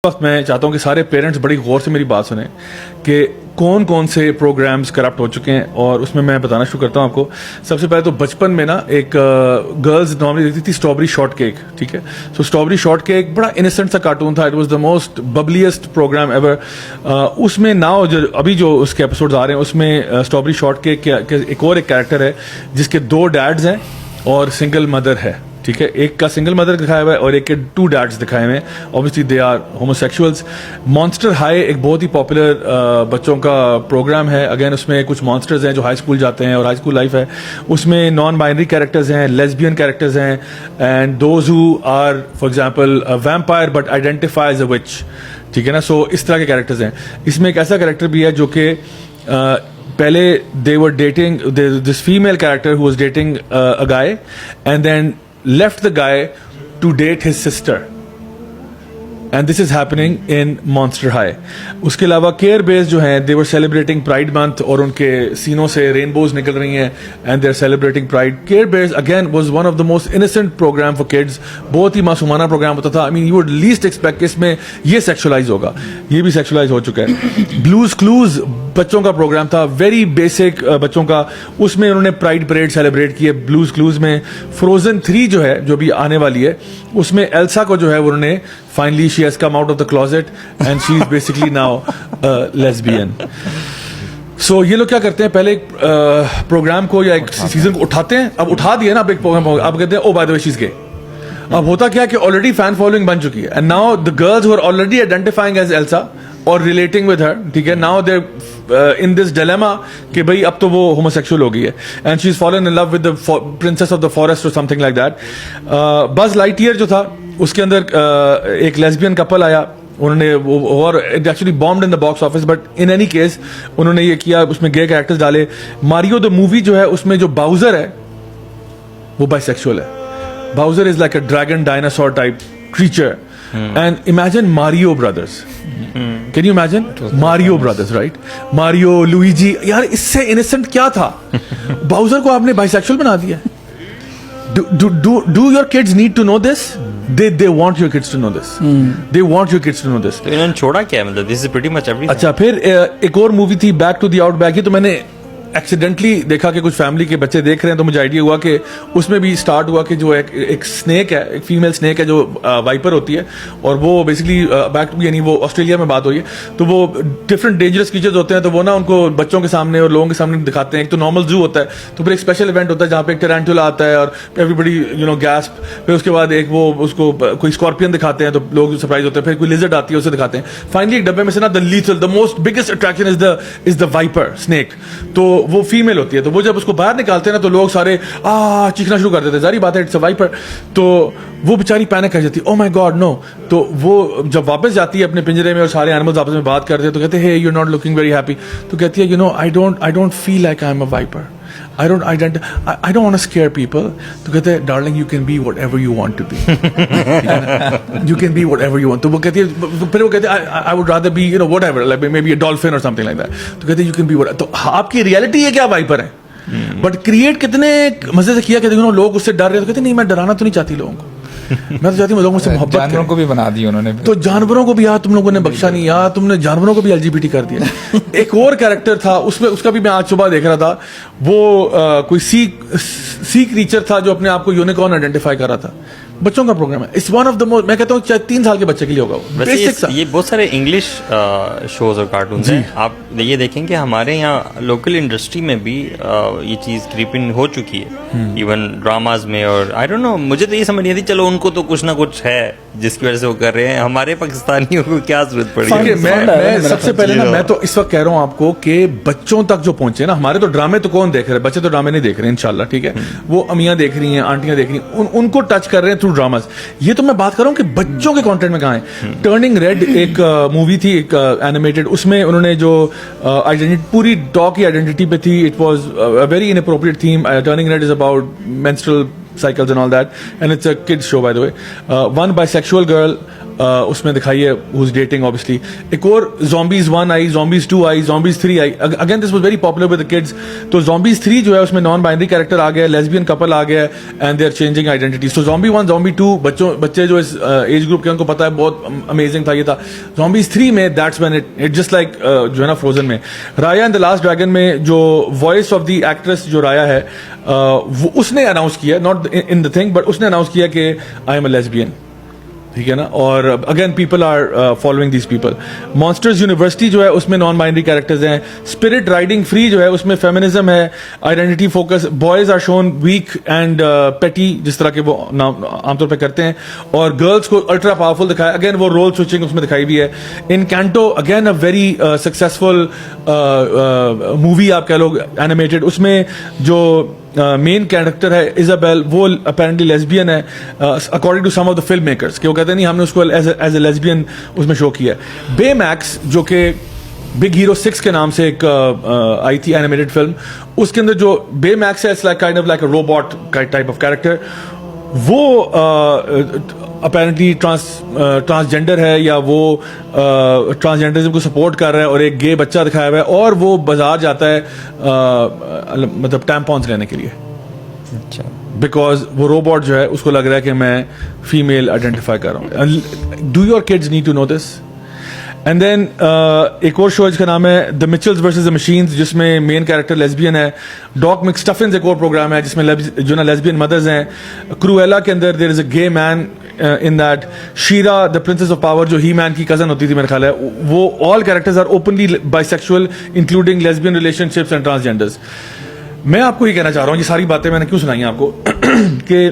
वक्त मैं चाहता हूं कि सारे पेरेंट्स बड़ी गौर से मेरी बात सुने कि कौन कौन से प्रोग्राम्स करप्ट हो चुके हैं, और उसमें मैं बताना शुरू करता हूं आपको। सबसे पहले तो बचपन में ना एक गर्ल्स नॉर्मली देखती थी स्ट्रॉबेरी शॉर्ट केक, ठीक है। सो स्ट्रॉबेरी शॉर्ट केक बड़ा इनोसेंट सा कार्टून था, it was the most bubbliest program ever. उसमें नाउ जो अभी जो उसके एपिसोड्स आ रहे हैं उसमें स्ट्रॉबेरी शॉर्ट केक के एक और एक कैरेक्टर है जिसके 2 डैड्स हैं और सिंगल मदर है, ठीक है। एक का सिंगल मदर दिखाया हुआ है और एक के 2 डैड्स दिखाए हुए हैं। Obviously they are homosexuals. Monster High एक बहुत ही पॉपुलर बच्चों का प्रोग्राम है। अगेन उसमें कुछ मॉन्स्टर्स हैं जो हाई स्कूल जाते हैं और हाई स्कूल लाइफ है। उसमें नॉन बाइनरी कैरेक्टर्स हैं, लेस्बियन कैरेक्टर्स हैं, and those who are for example vampire but identify as a witch, ठीक है ना। सो इस तरह के कैरेक्टर्स हैं। इसमें एक ऐसा कैरेक्टर भी है जो कि पहले they were dating this female character who was dating a guy and then left the guy to date his sister, and this is happening in Monster High. उसके अलावा केयर बेस जो हैं they were celebrating Pride Month और उनके सीनों से rainbows निकल रही हैं and they're celebrating Pride. Care base again was one of the most innocent program for kids. बहुत ही मासूमाना प्रोग्राम होता था। I mean you would least expect कि इसमें ये सेक्सुअलाइज होगा, ये भी सेक्सुअलाइज हो चुका है। ब्लूज क्लूज बच्चों का प्रोग्राम था, वेरी बेसिक बच्चों का। उसमें उन्होंने प्राइड परेड सेलिब्रेट किए ब्लूज क्लूज में। फ्रोजन 3 जो है जो भी आने वाली है उसमें एल्सा को जो है उन्होंने finally she has come out of the closet and she is basically now lesbian. So ये लोग क्या करते हैं, पहले एक प्रोग्राम को या एक सीजन को उठाते हैं। अब उठा दिया ना, अब एक प्रोग्राम अब कहते हैं oh by the way she is gay. अब होता क्या है कि ऑलरेडी फैन फॉलोइंग बन चुकी है and now the girls who are already identifying as Elsa और रिलेटिंग विद हर, ठीक है, now they in this dilemma कि भाई अब तो वो होमोसेक्सुअल हो गई है and she is fallen in love with the princess of the forest और something like that. Buzz Lightyear जो था उसके अंदर एक लेस्बियन कपल आया, उन्होंने वो और it actually bombed in the box office, but in any case उन्होंने ये किया, उसमें गे कैरेक्टर्स डाले। मारियो द मूवी जो है उसमें जो बाउजर है वो बाइसेक्सुअल है। Bowser is like a dragon dinosaur type creature. And imagine Mario Brothers. Can you imagine? Mario Brothers, right? Mario, Luigi. यार इससे innocent क्या था? बाउजर को आपने bisexual बना दिया। Do your kids need to know this? They want your kids to know this. They want your kids to know this. तो इन्होंने छोड़ा क्या, मतलब this is pretty much everything. अच्छा, फिर एक और मूवी थी बैक टू द आउटबैक। ये तो मैंने एक्सीडेंटली देखा कि कुछ फैमिली के बच्चे देख रहे हैं तो मुझे आइडिया हुआ कि उसमें भी स्टार्ट हुआ कि जो एक स्नेक है, एक फीमेल स्नेक है जो वाइपर होती है, और वो बेसिकली बैक यानी वो ऑस्ट्रेलिया में बात हुई है, तो वो डिफरेंट डेंजरस क्रीचर्स होते हैं, तो वो ना उनको बच्चों के सामने और लोगों के सामने दिखाते हैं। एक तो नॉर्मल जू होता है, तो फिर एक स्पेशल इवेंट होता है जहाँ पे एक टेरेंटुला आता है और एवरीबडी गैस्प। फिर उसके बाद एक वो उसको कोई स्कॉर्पियन दिखाते हैं तो लोग सरप्राइज होते हैं। फिर कोई लिजर्ड आती है उसे दिखाते हैं। फाइनली एक डब्बे में से ना the lethal the most biggest attraction is the viper snake, तो वो फीमेल होती है। तो वो जब उसको बाहर निकालते हैं ना तो लोग सारे चीखना शुरू कर देते हैं, जारी बात है इट्स अ वाइपर। तो वो बेचारी पैनिक कर जाती है, ओह माय गॉड नो। तो वो जब वापस जाती है अपने पिंजरे में और सारे एनिमल्स आपस में बात करते हैं तो कहते हैं hey you are not looking very happy. तो कहती है I don't feel like I am a viper, I don't want to scare people. तो कहते हैं darling you can be whatever you want to be. You can be whatever you want. तो वो कहती है, फिर वो कहते हैं I would rather be whatever, like maybe a dolphin or something like that. तो कहते हैं you can be whatever. तो आपकी रियलिटी है क्या वाइपर है, बट क्रिएट कितने मजे से किया कि लोग उससे डर रहे हैं। तो कहते नहीं, मैं डराना तो नहीं चाहती लोगों को, मैं तो चाहती हूँ लोगों से मोहब्बत। जानवरों को भी बना दी उन्होंने, तो जानवरों को भी यार तुम लोगों ने बख्शा नहीं, यार तुमने जानवरों को भी LGBT कर दिया। एक और कैरेक्टर था उसमें, उसका भी मैं आज सुबह देख रहा था, वो कोई सी क्रीचर था जो अपने आप को यूनिकॉर्न आइडेंटिफाई कर रहा था। बच्चों का प्रोग्राम है, it's one of the most, मैं कहता हूँ चाहे 3 साल के बच्चे के लिए होगा। ये बहुत सारे इंग्लिश शोज और कार्टून हैं। आप ये देखेंगे हमारे यहाँ लोकल इंडस्ट्री में भी ये चीज क्रीपिंग हो चुकी है, इवन ड्रामाज में। और आई डोंट नो, मुझे तो ये समझ नहीं आती, चलो उनको तो कुछ ना कुछ है जिसकी वजह से वो कर रहे हैं, हमारे पाकिस्तानियों को क्या जरूरत पड़ी है। मैं सबसे पहले ना, मैं तो इस वक्त कह रहा हूँ आपको कि बच्चों तक जो पहुंचे ना, हमारे तो ड्रामे तो कौन देख रहे हैं, बच्चे तो ड्रामे नहीं देख रहे हैं इंशाल्लाह, ठीक है। वो अमियां देख रही हैं, आंटियां देख रही हैं, उनको टच कर रहे हैं थ्रू ड्रामास। ये तो मैं बात कर रहा हूँ कि बच्चों के कंटेंट में कहाँ है। टर्निंग रेड एक मूवी थी, एक एनिमेटेड, उसमें उन्होंने जो आइडेंटिटी पूरी डॉग की आइडेंटिटी पे थी, it was a very inappropriate theme. Turning red is about menstrual cycles and all that, and it's a kids show by the way. One bisexual girl उसमें दिखाई है, हु इज डेटिंग ऑब्वियसली। एक और Zombies 1 I, Zombies 2 I, Zombies 3 I. Again this was very popular with the kids. तो Zombies 3 जो है उसमें non binary character आ गया, लेस्बियन कपल आ गया and they are changing identity. So Zombie 1, Zombie 2 बच्चे जो इस एज ग्रुप के उनको पता है बहुत अमेजिंग था ये था। Zombies 3 में that's when it just like जो है ना फ्रोजन में राया एंड द लास्ट ड्रैगन में जो वॉइस ऑफ द एक्ट्रेस जो राया है वो उसने अनाउंस किया, not in the thing but उसने अनाउंस किया कि आई एम अ लेस्बियन, ठीक है ना। और again people are following these people. Monsters University जो है उसमें नॉन बाइनरी कैरेक्टर्स हैं। स्पिरिट राइडिंग फ्री जो है उसमें फेमिनिज्म है, identity focus, boys are shown weak and petty जिस तरह के वो आमतौर पे करते हैं, और गर्ल्स को अल्ट्रा पावरफुल दिखाया। अगेन वो रोल स्विचिंग उसमें दिखाई भी है। Encanto again a very successful movie आप कह लो एनिमेटेड। उसमें जो मेन कैरेक्टर है इजाबेल, वो अपेरेंटली लेस्बियन है according to some of the film makers, कि वो कहते हैं नहीं हमने उसको एज ए लेस्बियन उसमें शो किया है। बेमैक्स जो कि बिग हीरो 6 के नाम से एक आई थी एनिमेटेड फिल्म, उसके अंदर जो बेमैक्स है it's like kind of like a robot type of character. वो अपेरेंटली ट्रांसजेंडर है या वो ट्रांसजेंडरिज्म को सपोर्ट कर रहा है, और एक गे बच्चा दिखाया हुआ है, और वो बाजार जाता है मतलब टैम्पॉन्स लेने के लिए। अच्छा, बिकॉज वो रोबोट जो है उसको लग रहा है कि मैं फीमेल आइडेंटिफाई कर रहा हूँ। Do your kids need to know this? And then एक और शो है जिसका नाम है the Mitchells versus the machines, जिसमें मेन कैरेक्टर लेस्बियन है। डॉक McStuffins एक और प्रोग्राम है जिसमें जो ना लेस्बियन मदर्स हैं। क्रूएला के अंदर there is a gay man in that. She-Ra the princess of power जो ही मैन की कजन होती थी मेरे ख्याल है, वो all characters are openly bisexual including lesbian relationships and transgenders. मैं आपको ये कहना चाह रहा हूँ, ये सारी बातें मैंने क्यों सुनाई हैं आपको कि